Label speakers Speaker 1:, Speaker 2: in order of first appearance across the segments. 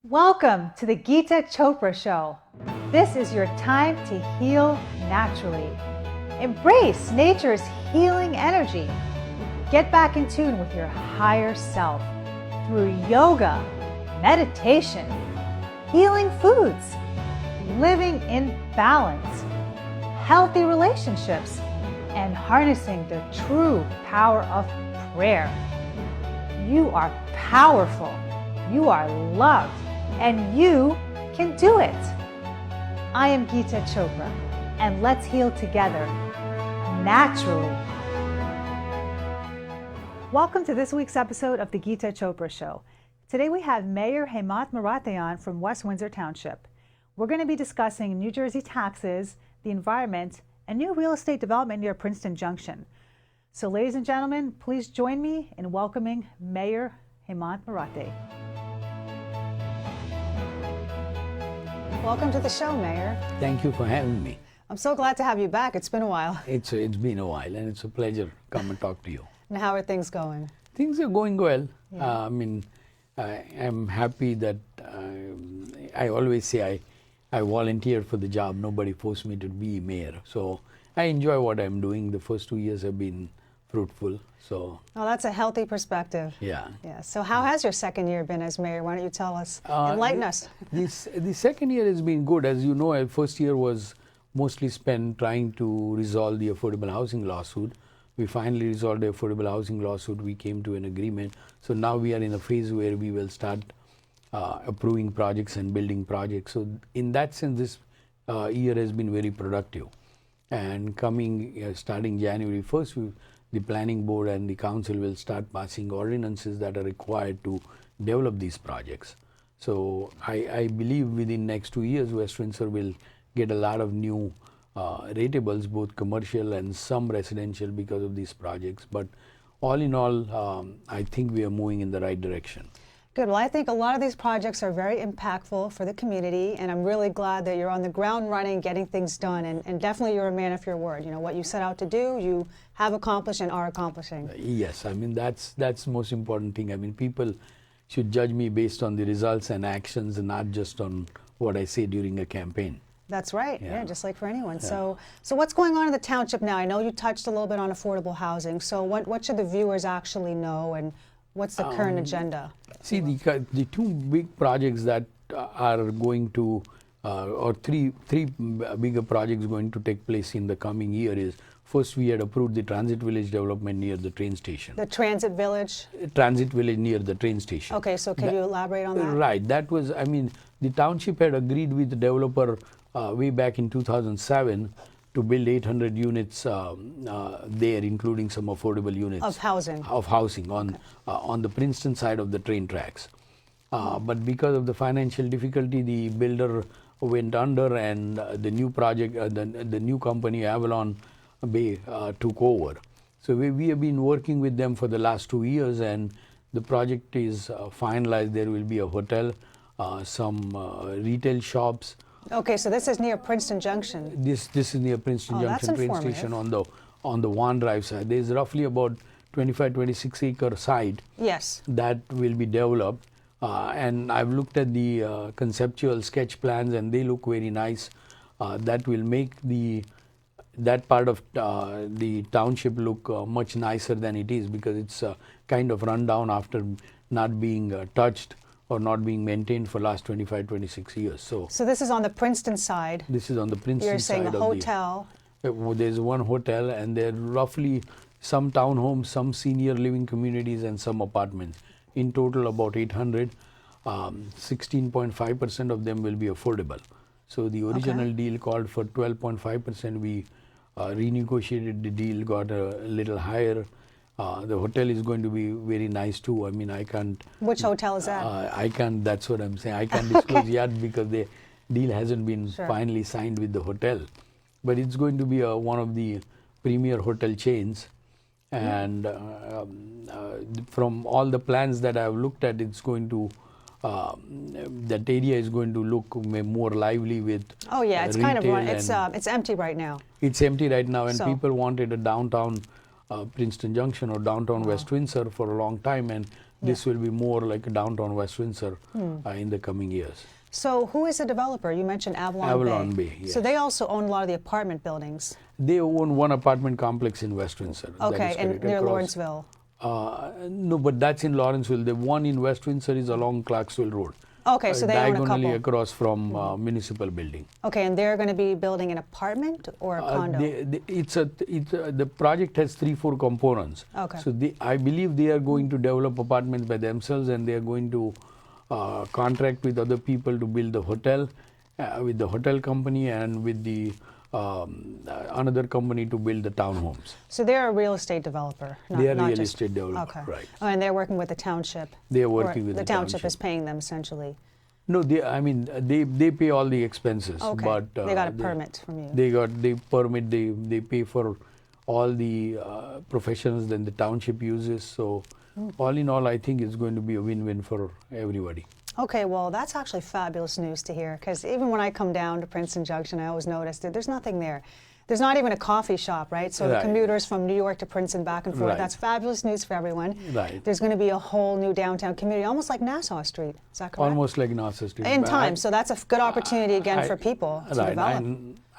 Speaker 1: Welcome to the Geeta Chopra Show. This is your time to heal naturally. Embrace nature's healing energy. Get back in tune with your higher self through yoga, meditation, healing foods, living in balance, healthy relationships, and harnessing the true power of prayer. You are powerful. You are loved. And you can do it. I am Geeta Chopra, and let's heal together, naturally. Welcome to this week's episode of the Geeta Chopra Show. Today we have Mayor Hemant Marathe on from West Windsor Township. We're going to be discussing New Jersey taxes, the environment, and new real estate development near Princeton Junction. So ladies and gentlemen, please join me in welcoming Mayor Hemant Marathe. Welcome to the show, Mayor.
Speaker 2: Thank you for having me.
Speaker 1: I'm so glad to have you back. It's been a while.
Speaker 2: It's been a while, and it's a pleasure to come and talk to you.
Speaker 1: And how are things going?
Speaker 2: Things are going well.
Speaker 1: Yeah.
Speaker 2: I'm happy that I always say I volunteered for the job. Nobody forced me to be mayor. So I enjoy what I'm doing. The first 2 years have been fruitful. So.
Speaker 1: Oh, that's a healthy perspective.
Speaker 2: Yeah.
Speaker 1: Yeah. So how has your second year been as mayor? Why don't you tell us? Enlighten us.
Speaker 2: The second year has been good. As you know, our first year was mostly spent trying to resolve the affordable housing lawsuit. We finally resolved the affordable housing lawsuit. We came to an agreement. So now we are in a phase where we will start approving projects and building projects. So in that sense, this year has been very productive. And starting January 1st, the planning board and the council will start passing ordinances that are required to develop these projects. So I believe within next 2 years, West Windsor will get a lot of new ratables, both commercial and some residential because of these projects. But all in all, I think we are moving in the right direction.
Speaker 1: Good. Well, I think a lot of these projects are very impactful for the community, and I'm really glad that you're on the ground running, getting things done, and definitely you're a man of your word. You know, what you set out to do, you have accomplished and are accomplishing.
Speaker 2: Yes, that's the most important thing. People should judge me based on the results and actions and not just on what I say during a campaign.
Speaker 1: That's right. Yeah, just like for anyone.
Speaker 2: Yeah.
Speaker 1: So what's going on in the township now? I know you touched a little bit on affordable housing. So what should the viewers actually know, and what's the current agenda?
Speaker 2: See, the two big projects that are going to, or three bigger projects going to take place in the coming year is, first we had approved the transit village development near the train station.
Speaker 1: The transit village?
Speaker 2: Transit village near the train station.
Speaker 1: Okay, so can you elaborate on that?
Speaker 2: Right, that was, the township had agreed with the developer way back in 2007 to build 800 units there, including some affordable units.
Speaker 1: Of housing
Speaker 2: on the Princeton side of the train tracks. But because of the financial difficulty, the builder went under, and the new project, the new company, Avalon Bay, took over. So we have been working with them for the last 2 years, and the project is finalized. There will be a hotel, some retail shops.
Speaker 1: Okay, so this is near Princeton Junction.
Speaker 2: This is near Princeton Junction train station on the One Drive side. There is roughly about 25-26 acre site.
Speaker 1: Yes.
Speaker 2: That will be developed, and I've looked at the conceptual sketch plans, and they look very nice. That will make that part of the township look much nicer than it is, because it's kind of run down after not being touched or not being maintained for last 25-26 years. So
Speaker 1: this is on the Princeton side.
Speaker 2: This is on the Princeton
Speaker 1: You're saying
Speaker 2: side
Speaker 1: the
Speaker 2: of
Speaker 1: hotel.
Speaker 2: There's one hotel, and there are roughly some townhomes, some senior living communities, and some apartments. In total, about 800. 16.5% of them will be affordable. So the original deal called for 12.5%. We renegotiated the deal, got a little higher. The hotel is going to be very nice too. I can't.
Speaker 1: Which hotel is that?
Speaker 2: I can't. That's what I'm saying. I can't disclose yet because the deal hasn't been finally signed with the hotel. But it's going to be one of the premier hotel chains, and from all the plans that I've looked at, it's going to. That area is going to look more lively with.
Speaker 1: Oh yeah, it's kind of it's empty right now.
Speaker 2: It's empty right now, and people wanted a downtown Princeton Junction or downtown West Windsor for a long time, and This will be more like a downtown West Windsor in the coming years.
Speaker 3: So who is the developer? You mentioned Avalon Bay.
Speaker 2: Avalon Bay, yes.
Speaker 3: So they also own a lot of the apartment buildings.
Speaker 2: They own one apartment complex in West Windsor.
Speaker 3: Okay, and near Lawrenceville.
Speaker 2: No, but that's in Lawrenceville. The one in West Windsor is along Clarksville Road.
Speaker 3: Okay, so they own a couple.
Speaker 2: Diagonally across from municipal building.
Speaker 3: Okay, and they're going to be building an apartment or a condo?
Speaker 2: The project has 3-4 components.
Speaker 3: Okay.
Speaker 2: So I believe they are going to develop apartments by themselves, and they are going to contract with other people to build the hotel, with the hotel company and with the another company to build the townhomes.
Speaker 3: So they're a real estate developer?
Speaker 2: They are a real estate developer,
Speaker 3: okay.
Speaker 2: right.
Speaker 3: Oh, and they're working with the township?
Speaker 2: They are working with the
Speaker 3: township.
Speaker 2: township.
Speaker 3: Is paying them essentially?
Speaker 2: No, they pay all the expenses.
Speaker 3: Okay.
Speaker 2: But
Speaker 3: they got a permit from you?
Speaker 2: They pay for all the professions that the township uses. So all in all, I think it's going to be a win-win for everybody.
Speaker 3: Okay, well, that's actually fabulous news to hear, because even when I come down to Princeton Junction, I always notice that there's nothing there. There's not even a coffee shop, right? So the commuters from New York to Princeton back and forth, that's fabulous news for everyone.
Speaker 2: Right.
Speaker 3: There's going to be a whole new downtown community, almost like Nassau Street. Is that correct?
Speaker 2: Almost like Nassau Street.
Speaker 3: In time, so that's a good opportunity again for people to develop.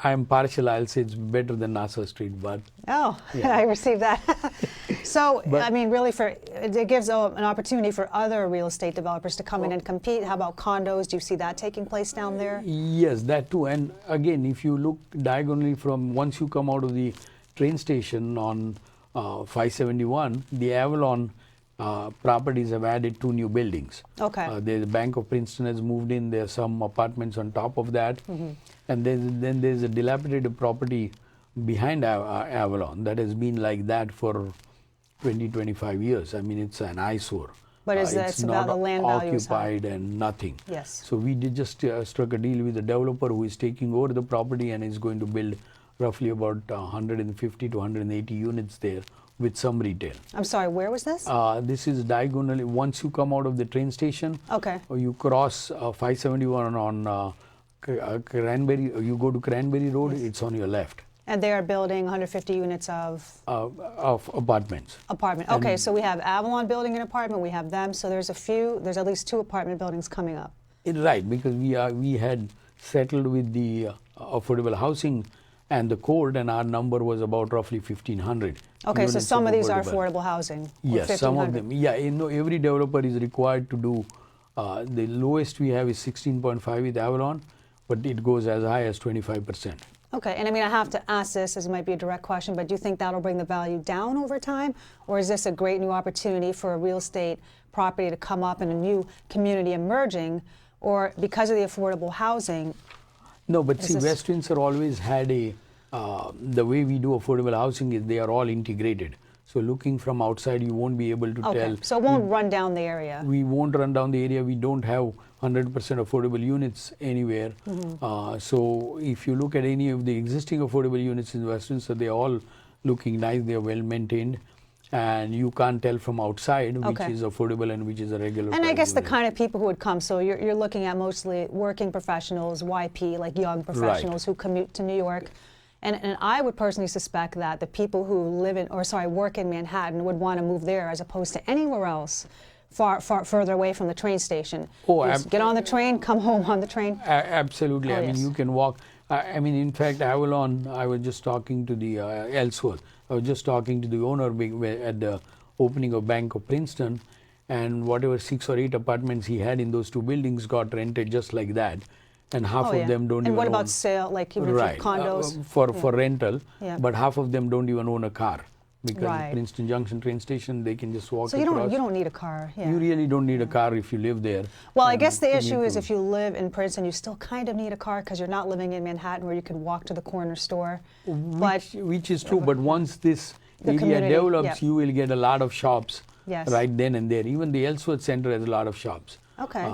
Speaker 2: I'm partial. I'll say it's better than Nassau Street, but...
Speaker 3: Oh, I received that. So, I mean, really, it gives an opportunity for other real estate developers to come in and compete. How about condos? Do you see that taking place down there?
Speaker 2: Yes, that too. And again, if you look diagonally from once you come out of the train station on 571, the Avalon properties have added 2 new buildings.
Speaker 3: Okay.
Speaker 2: The Bank of Princeton has moved in. There are some apartments on top of that. And then there's a dilapidated property behind Avalon that has been like that for 20-25 years. I mean, it's an eyesore.
Speaker 3: But it's
Speaker 2: not
Speaker 3: about the land value
Speaker 2: occupied and nothing.
Speaker 3: Yes.
Speaker 2: So we did just struck a deal with the developer who is taking over the property and is going to build roughly about 150 to 180 units there with some retail.
Speaker 3: I'm sorry, where was this?
Speaker 2: This is diagonally. Once you come out of the train station,
Speaker 3: okay,
Speaker 2: or you cross 571 on Cranberry, you go to Cranberry Road, it's on your left.
Speaker 3: And they are building 150 units of
Speaker 2: apartments.
Speaker 3: Apartment. Okay, so we have Avalon building an apartment. We have them. So there's at least 2 apartment buildings coming up.
Speaker 2: Right, because we had settled with the affordable housing and the code, and our number was about roughly 1,500.
Speaker 3: Okay, so some of these are affordable housing.
Speaker 2: Yes, some of them. Yeah, every developer is required to do. The lowest we have is 16.5 with Avalon, but it goes as high as 25%.
Speaker 3: Okay, and I mean, I have to ask this, as it might be a direct question, but do you think that'll bring the value down over time? Or is this a great new opportunity for a real estate property to come up in a new community emerging, or because of the affordable housing?
Speaker 2: No, but see, West Windsor always had the way we do affordable housing is they are all integrated. So looking from outside, you won't be able to tell.
Speaker 3: So it won't run down the area.
Speaker 2: We won't run down the area. We don't have 100% affordable units anywhere. So if you look at any of the existing affordable units in West Windsor, they're all looking nice. They're well maintained. And you can't tell from outside which is affordable and which is a regular.
Speaker 3: And I guess the kind of people who would come, so you're looking at mostly working professionals, YP, like young professionals who commute to New York. And I would personally suspect that the people who work in Manhattan would want to move there as opposed to anywhere else far further away from the train station. Get on the train, come home on the train.
Speaker 2: Absolutely. I mean, you can walk. I mean, in fact, Avalon, I was just talking to the Ellsworth. I was just talking to the owner at the opening of Bank of Princeton, and whatever 6 or 8 apartments he had in those 2 buildings got rented just like that. And half of them don't even own.
Speaker 3: And what about sale, like even condos?
Speaker 2: For rental,
Speaker 3: Yeah.
Speaker 2: but half of them don't even own a car. Because Princeton Junction train station, they can just walk across.
Speaker 3: So you don't need a car. Yeah.
Speaker 2: You really don't need a car if you live there.
Speaker 3: Well, I guess the issue is if you live in Princeton, you still kind of need a car because you're not living in Manhattan where you can walk to the corner store.
Speaker 2: Which is true, but once this area develops, you will get a lot of shops right then and there. Even the Ellsworth Center has a lot of shops.
Speaker 3: Okay.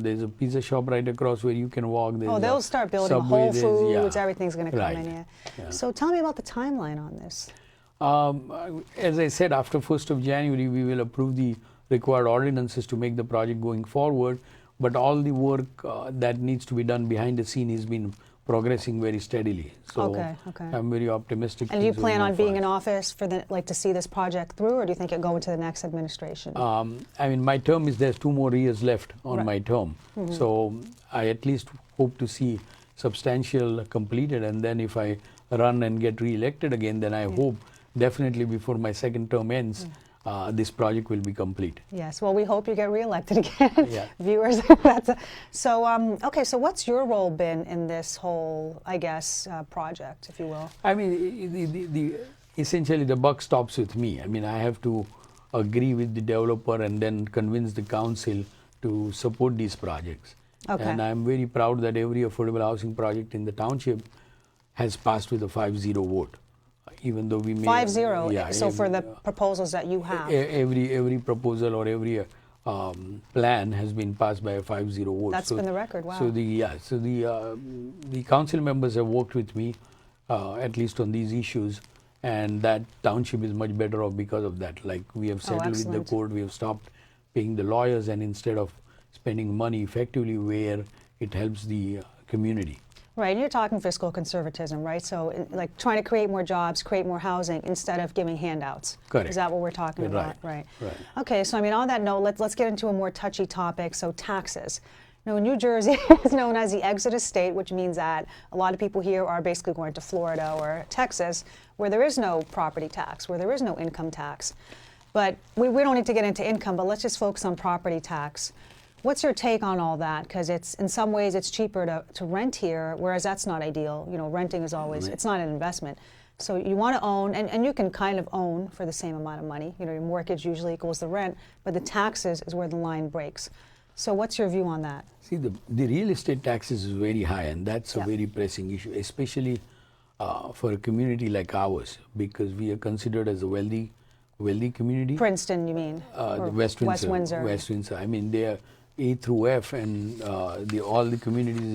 Speaker 2: There's a pizza shop right across where you can walk.
Speaker 3: They'll start building Whole Foods. Everything's going to come in. Yeah. So tell me about the timeline on this.
Speaker 2: As I said, after 1st of January, we will approve the required ordinances to make the project going forward. But all the work that needs to be done behind the scene has been progressing very steadily. So
Speaker 3: Okay, okay.
Speaker 2: I'm very optimistic.
Speaker 3: And do you
Speaker 2: things will
Speaker 3: plan on
Speaker 2: move
Speaker 3: being
Speaker 2: fast.
Speaker 3: in office for to see this project through, or do you think it'll go into the next administration?
Speaker 2: I mean, my term is there's 2 more years left on
Speaker 3: Right.
Speaker 2: my term. So I at least hope to see substantial completed, and then if I run and get re-elected again, then I hope definitely before my second term ends, this project will be complete.
Speaker 3: Yes, well, we hope you get reelected again,
Speaker 2: Yeah.
Speaker 3: viewers. Okay, so what's your role been in this whole, I guess, project, if you will?
Speaker 2: I mean, essentially the buck stops with me. I mean, I have to agree with the developer and then convince the council to support these projects.
Speaker 3: Okay.
Speaker 2: And I'm very proud that every affordable housing project in the township has passed with a 5-0 vote. Even though we may
Speaker 3: 5-0,
Speaker 2: yeah,
Speaker 3: so for the proposals that you have.
Speaker 2: every proposal or every plan has been passed by a 5-0 vote.
Speaker 3: That's been the record, wow.
Speaker 2: So the council members have worked with me at least on these issues, and that township is much better off because of that. Like we have settled with the
Speaker 3: excellent.
Speaker 2: court, we have stopped paying the lawyers, and instead of spending money effectively where it helps the community.
Speaker 3: Right, and you're talking fiscal conservatism, right? So like trying to create more jobs, create more housing instead of giving handouts.
Speaker 2: Correct.
Speaker 3: Is that what we're talking about?
Speaker 2: Right.
Speaker 3: Okay, so I mean, on that note, let's get into a more touchy topic, so taxes. Now, New Jersey is known as the exodus state, which means that a lot of people here are basically going to Florida or Texas, where there is no property tax, where there is no income tax. But we don't need to get into income, but let's just focus on property tax. What's your take on all that? Because it's in some ways it's cheaper to rent here, whereas that's not ideal. You know, renting is always, it's not an investment. So you want to own, and you can kind of own for the same amount of money. You know, your mortgage usually equals the rent, but the taxes is where the line breaks. So what's your view on that?
Speaker 2: See, the real estate taxes is very high, and that's a
Speaker 3: Yeah.
Speaker 2: very pressing issue, especially for a community like ours, because we are considered as a wealthy community.
Speaker 3: Princeton, you mean? Or
Speaker 2: The West Windsor.
Speaker 3: West Windsor.
Speaker 2: I mean, they are A through F, and all the communities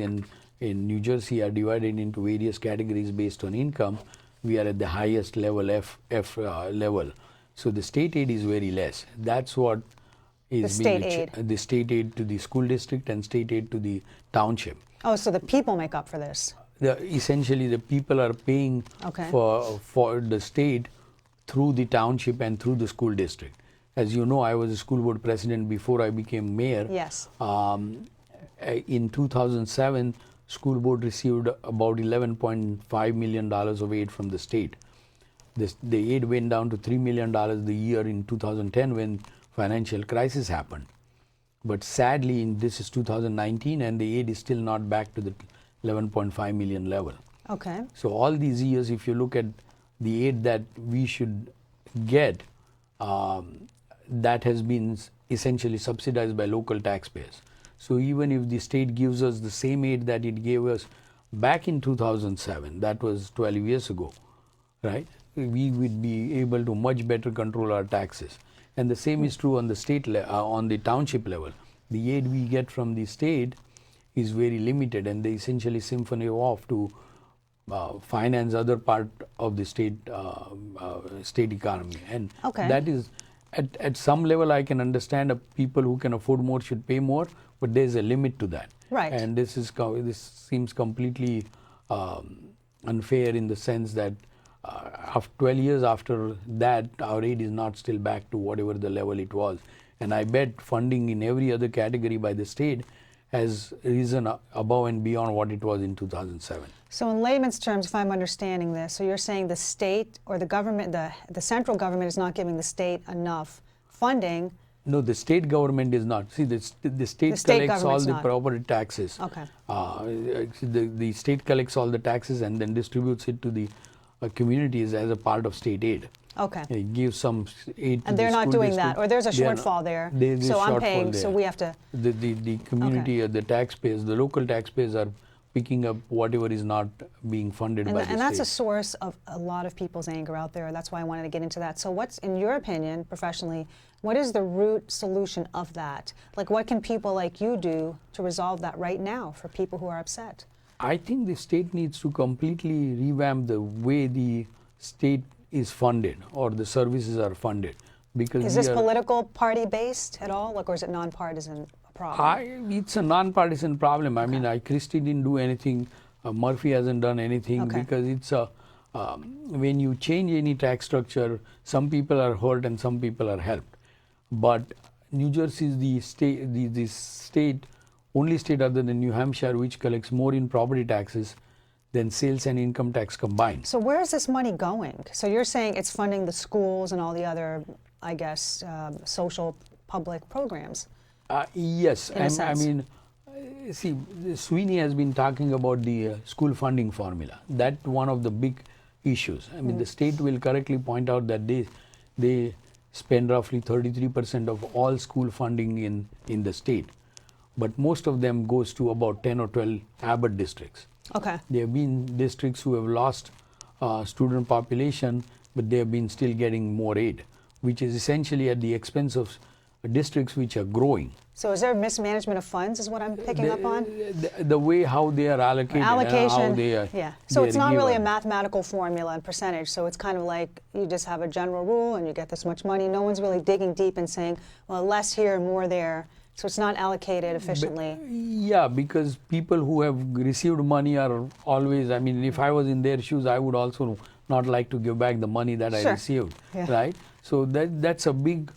Speaker 2: in New Jersey are divided into various categories based on income. We are at the highest level, F level. So the state aid is very less. That's what is
Speaker 3: The
Speaker 2: being
Speaker 3: state aid.
Speaker 2: the state aid to the school district and state aid to the township.
Speaker 3: Oh, so the people make up for this.
Speaker 2: Essentially, the people are paying
Speaker 3: Okay.
Speaker 2: for the state through the township and through the school district. As you know, I was a school board president before I became mayor.
Speaker 3: Yes.
Speaker 2: In 2007, school board received about $11.5 million of aid from the state. The aid went down to $3 million the year in 2010 when financial crisis happened. But sadly, this is 2019 and the aid is still not back to the 11.5 million level.
Speaker 3: Okay.
Speaker 2: So all these years, if you look at the aid that we should get, that has been essentially subsidized by local taxpayers. So even if the state gives us the same aid that it gave us back in 2007, that was 12 years ago, right? We would be able to much better control our taxes. And the same is true on the on the township level. The aid we get from the state is very limited, and they essentially siphon it off to finance other part of the state economy. And
Speaker 3: Okay.
Speaker 2: that is, at some level, I can understand people who can afford more should pay more, but there's a limit to that.
Speaker 3: Right.
Speaker 2: And this seems completely unfair in the sense that after 12 years after that, our aid is not still back to whatever the level it was. And I bet funding in every other category by the state has risen above and beyond what it was in 2007.
Speaker 3: So in layman's terms, if I'm understanding this, so you're saying the state or the government, the central government is not giving the state enough funding.
Speaker 2: No, the state government is not. See, the state
Speaker 3: state
Speaker 2: collects all
Speaker 3: government's
Speaker 2: the
Speaker 3: not.
Speaker 2: property taxes.
Speaker 3: Okay.
Speaker 2: The state collects all the taxes and then distributes it to the communities as a part of state aid.
Speaker 3: Okay.
Speaker 2: It gives some aid to
Speaker 3: And
Speaker 2: the
Speaker 3: they're not
Speaker 2: school
Speaker 3: doing
Speaker 2: district.
Speaker 3: that, or there's a
Speaker 2: They are
Speaker 3: shortfall there.
Speaker 2: there's
Speaker 3: So I'm
Speaker 2: shortfall
Speaker 3: paying, so
Speaker 2: there.
Speaker 3: we have to.
Speaker 2: The community, the taxpayers, the local taxpayers are picking up whatever is not being funded by the state.
Speaker 3: And that's a source of a lot of people's anger out there. That's why I wanted to get into that. So what's, in your opinion, professionally, what is the root solution of that? Like, what can people like you do to resolve that right now for people who are upset?
Speaker 2: I think the state needs to completely revamp the way the state is funded or the services are funded. Because
Speaker 3: Is this political party based at all? Like, or is it nonpartisan problem?
Speaker 2: It's a non-partisan problem. I mean, Christie didn't do anything Murphy hasn't done anything because it's a when you change any tax structure, some people are hurt and some people are helped. But New Jersey is the only state other than New Hampshire which collects more in property taxes than sales and income tax combined.
Speaker 3: So where is this money going? So you're saying it's funding the schools and all the other, I guess, social public programs?
Speaker 2: Yes.
Speaker 3: I
Speaker 2: mean, see, Sweeney has been talking about the school funding formula. That's one of the big issues. I mean, the state will correctly point out that they spend roughly 33% of all school funding in the state. But most of them goes to about 10 or 12 Abbott districts.
Speaker 3: Okay.
Speaker 2: There have been districts who have lost student population, but they have been still getting more aid, which is essentially at the expense of districts which are growing.
Speaker 3: So is there mismanagement of funds is what I'm picking up on?
Speaker 2: The way how they are allocated.
Speaker 3: Allocation,
Speaker 2: how they are,
Speaker 3: yeah. So it's not really a
Speaker 2: given.
Speaker 3: mathematical formula and percentage. So it's kind of like you just have a general rule and you get this much money. No one's really digging deep and saying, well, less here and more there. So it's not allocated efficiently.
Speaker 2: Yeah, because people who have received money are always, I mean, if I was in their shoes, I would also not like to give back the money that I received, right? So that's a big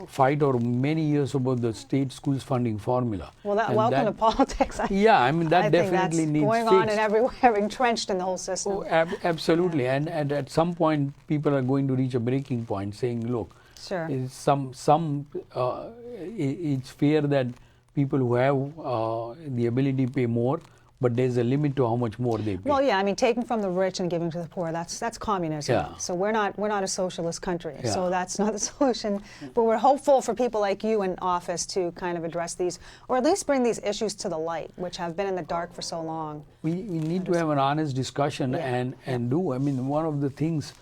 Speaker 2: fight over many years about the state schools funding formula.
Speaker 3: Well, welcome to politics.
Speaker 2: Yeah, I mean, that
Speaker 3: I
Speaker 2: definitely
Speaker 3: think that's
Speaker 2: needs
Speaker 3: going
Speaker 2: fixed.
Speaker 3: on and everywhere, entrenched in the whole system.
Speaker 2: Oh, absolutely. And at some point, people are going to reach a breaking point saying, look,
Speaker 3: sure.
Speaker 2: it's fair that people who have the ability pay more, but there's a limit to how much more they pay.
Speaker 3: Well, yeah, I mean, taking from the rich and giving to the poor, that's communism.
Speaker 2: Yeah.
Speaker 3: So we're not a socialist country.
Speaker 2: Yeah.
Speaker 3: So that's not the solution. But we're hopeful for people like you in office to kind of address these, or at least bring these issues to the light, which have been in the dark for so long.
Speaker 2: We need to have an honest discussion and do. I mean, one of the things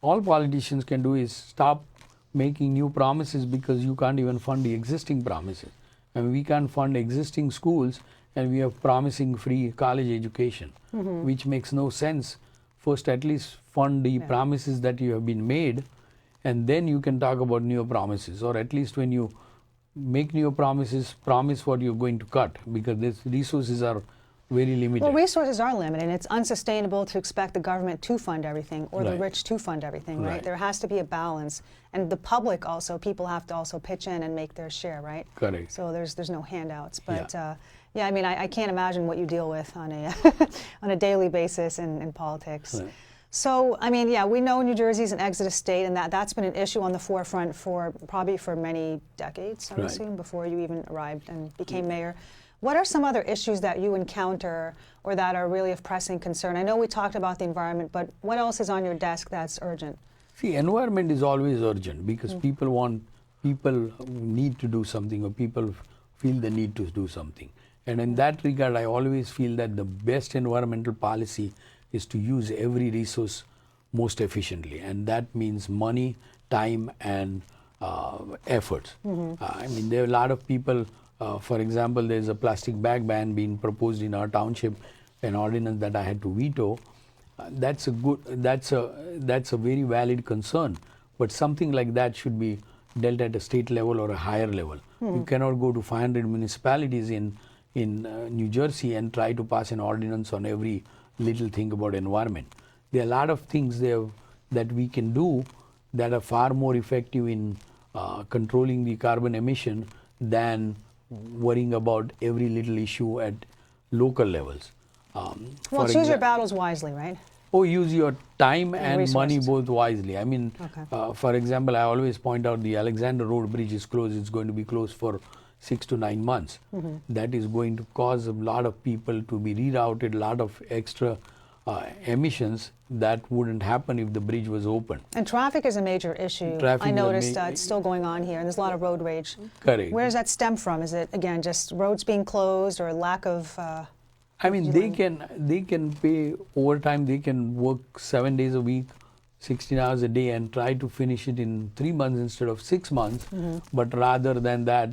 Speaker 2: all politicians can do is stop making new promises because you can't even fund the existing promises. I mean, we can't fund existing schools and we are promising free college education, which makes no sense. First, at least fund the promises that you have been made, and then you can talk about new promises. Or at least when you make new promises, promise what you're going to cut, because these resources are very limited.
Speaker 3: Well, resources are limited, and it's unsustainable to expect the government to fund everything or the rich to fund everything, right? There has to be a balance. And the public also, people have to also pitch in and make their share, right?
Speaker 2: Correct.
Speaker 3: So there's no handouts. But yeah, I mean, I can't imagine what you deal with on a on a daily basis in politics.
Speaker 2: Right.
Speaker 3: So, I mean, yeah, we know New Jersey's an exodus state, and that's been an issue on the forefront probably for many decades, I would assume, before you even arrived and became mayor. What are some other issues that you encounter or that are really of pressing concern? I know we talked about the environment, but what else is on your desk that's urgent?
Speaker 2: See, environment is always urgent because people need to do something, or people feel the need to do something. And in that regard, I always feel that the best environmental policy is to use every resource most efficiently. And that means money, time, and efforts. I mean, there are a lot of people, for example, there's a plastic bag ban being proposed in our township, an ordinance that I had to veto. That's a very valid concern, but something like that should be dealt at a state level or a higher level. You cannot go to 500 municipalities in New Jersey and try to pass an ordinance on every little thing about environment. There are a lot of things there that we can do that are far more effective in controlling the carbon emission than worrying about every little issue at local levels.
Speaker 3: Well, choose your battles wisely, right?
Speaker 2: Oh, use your time and money
Speaker 3: resources.
Speaker 2: both wisely. I mean, for example, I always point out the Alexander Road Bridge is closed. It's going to be closed for 6 to 9 months. That is going to cause a lot of people to be rerouted, a lot of extra emissions that wouldn't happen if the bridge was open.
Speaker 3: And traffic is a major issue.
Speaker 2: Traffic
Speaker 3: I
Speaker 2: is a
Speaker 3: noticed it's still going on here, and there's a lot of road rage.
Speaker 2: Correct.
Speaker 3: Where does that stem from? Is it, again, just roads being closed or lack of...
Speaker 2: I mean, they can pay overtime. They can work 7 days a week, 16 hours a day, and try to finish it in 3 months instead of 6 months. But rather than that,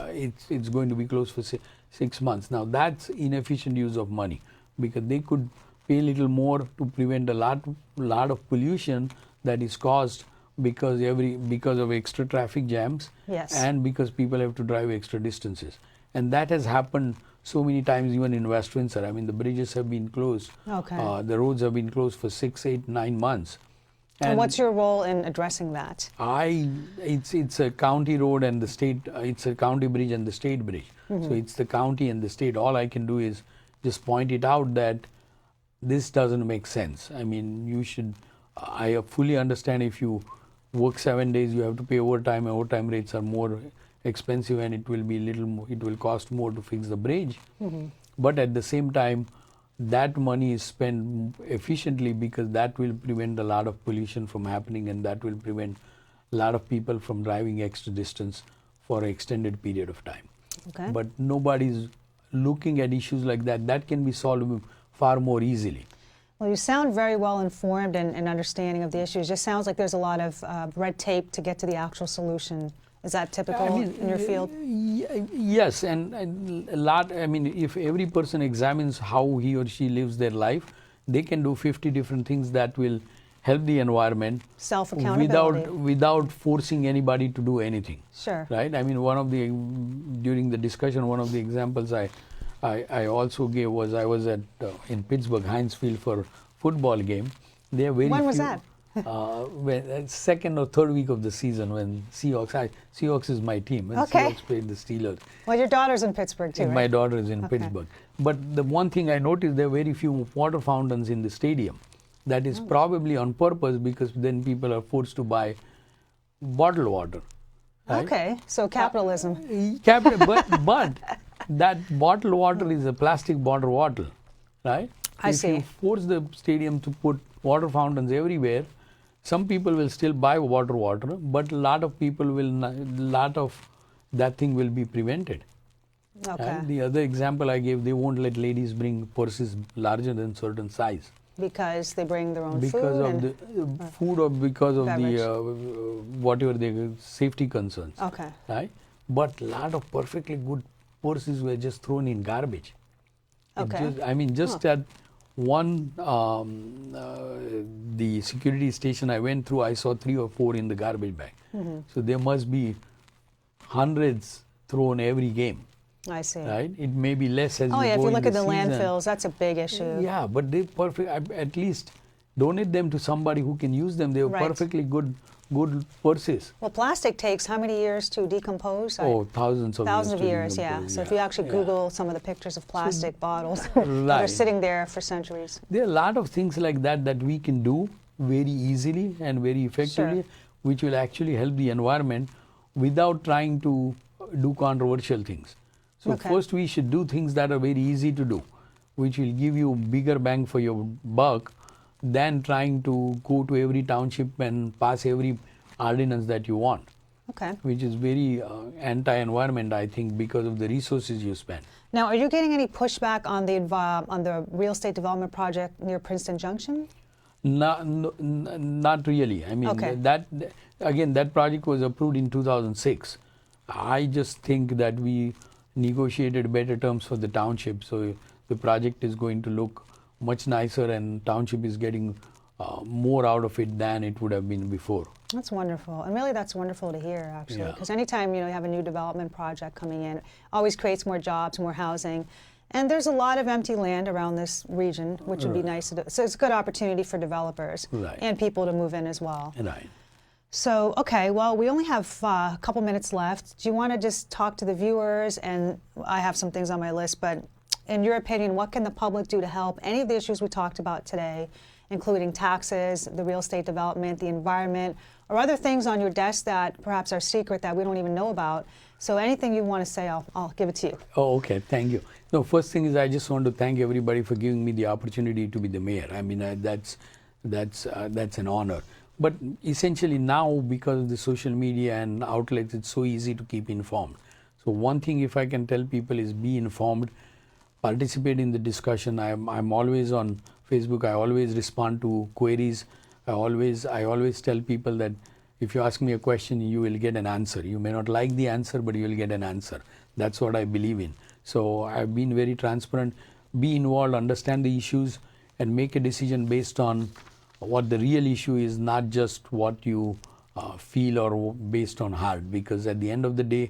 Speaker 2: it's going to be closed for 6 months. Now that's inefficient use of money, because they could pay a little more to prevent a lot of pollution that is caused because of extra traffic jams, and because people have to drive extra distances. And that has happened so many times, even in West Windsor. I mean, the bridges have been closed.
Speaker 3: Okay.
Speaker 2: The roads have been closed for 6, 8, 9 months.
Speaker 3: And what's your role in addressing that?
Speaker 2: It's a county road and the state, it's a county bridge and the state bridge. So it's the county and the state. All I can do is just point it out that this doesn't make sense. I mean, you should, I fully understand if you work 7 days, you have to pay overtime, and overtime rates are more expensive, and it will be little more, it will cost more to fix the bridge. But at the same time, that money is spent efficiently, because that will prevent a lot of pollution from happening, and that will prevent a lot of people from driving extra distance for an extended period of time.
Speaker 3: Okay.
Speaker 2: But nobody's looking at issues like that. That can be solved far more easily.
Speaker 3: Well, you sound very well informed and understanding of the issues. Just sounds like there's a lot of red tape to get to the actual solution. Is that typical in your field?
Speaker 2: Yes, and a lot. I mean, if every person examines how he or she lives their life, they can do 50 different things that will help the environment.
Speaker 3: Self-accountability.
Speaker 2: Without forcing anybody to do anything.
Speaker 3: Sure.
Speaker 2: Right? I mean, during the discussion, one of the examples I also gave was I was at in Pittsburgh, Heinz Field for football game.
Speaker 3: When was that?
Speaker 2: When second or third week of the season, when Seahawks is my team. When
Speaker 3: Okay.
Speaker 2: Seahawks played the Steelers.
Speaker 3: Well, your daughter's in Pittsburgh too,
Speaker 2: And
Speaker 3: right?
Speaker 2: my daughter is in Pittsburgh. But the one thing I noticed, there are very few water fountains in the stadium. That is probably on purpose, because then people are forced to buy bottled water. Right?
Speaker 3: Okay, so capitalism.
Speaker 2: But that bottled water is a plastic bottled water, right? If you force the stadium to put water fountains everywhere, some people will still buy water, but a lot of people will not, lot of that thing will be prevented.
Speaker 3: Okay.
Speaker 2: And the other example I gave, they won't let ladies bring purses larger than certain size.
Speaker 3: Because they bring their own
Speaker 2: Because
Speaker 3: food?
Speaker 2: of the food, or because of the whatever the safety concerns.
Speaker 3: Okay.
Speaker 2: Right? But a lot of perfectly good purses were just thrown in garbage.
Speaker 3: Okay.
Speaker 2: Just at one, the security station I went through, I saw 3 or 4 in the garbage bag. So there must be hundreds thrown every game.
Speaker 3: I see.
Speaker 2: Right? It may be less as you go in the season.
Speaker 3: If you look at the landfills, that's a big issue.
Speaker 2: Yeah, but they at least donate them to somebody who can use them. They were perfectly good purses.
Speaker 3: Well, plastic takes how many years to decompose?
Speaker 2: Thousands of years.
Speaker 3: Yeah. So if you actually Google some of the pictures of plastic bottles, they're sitting there for centuries.
Speaker 2: There are a lot of things like that we can do very easily and very effectively, which will actually help the environment without trying to do controversial things. So first we should do things that are very easy to do, which will give you bigger bang for your buck than trying to go to every township and pass every ordinance that you want.
Speaker 3: Okay.
Speaker 2: Which is very anti-environment, I think, because of the resources you spend.
Speaker 3: Now, are you getting any pushback on the real estate development project near Princeton Junction?
Speaker 2: Not really. I mean, that project was approved in 2006. I just think that we negotiated better terms for the township, so the project is going to look much nicer, and township is getting more out of it than it would have been before.
Speaker 3: That's wonderful, and really that's wonderful to hear, actually, because anytime you have a new development project coming in, it always creates more jobs, more housing, and there's a lot of empty land around this region, which would be nice to do. So it's a good opportunity for developers and people to move in as well.
Speaker 2: Right.
Speaker 3: So, okay, well, we only have a couple minutes left. Do you want to just talk to the viewers? And I have some things on my list, but in your opinion, what can the public do to help any of the issues we talked about today, including taxes, the real estate development, the environment, or other things on your desk that perhaps are secret that we don't even know about? So anything you want to say, I'll give it to you.
Speaker 2: Oh, okay, thank you. No, first thing is I just want to thank everybody for giving me the opportunity to be the mayor. I mean, that's an honor. But essentially now, because of the social media and outlets, it's so easy to keep informed. So one thing, if I can tell people, is be informed, participate in the discussion. I'm always on Facebook. I always respond to queries. I always tell people that if you ask me a question, you will get an answer. You may not like the answer, but you will get an answer. That's what I believe in. So I've been very transparent. Be involved, understand the issues, and make a decision based on what the real issue is, not just what you feel or based on heart. Because at the end of the day,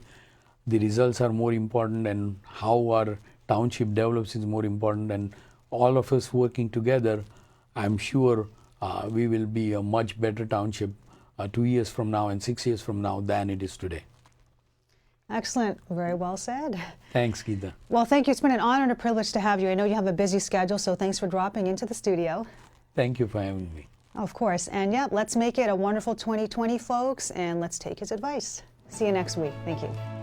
Speaker 2: the results are more important, and how our township develops is more important, and all of us working together, I'm sure we will be a much better township 2 years from now and 6 years from now than it is today.
Speaker 3: Excellent. Very well said.
Speaker 2: Thanks, Geeta.
Speaker 3: Well, thank you. It's been an honor and a privilege to have you. I know you have a busy schedule, so thanks for dropping into the studio.
Speaker 2: Thank you for having me.
Speaker 3: Of course. And yeah, let's make it a wonderful 2020, folks, and let's take his advice. See you next week. Thank you.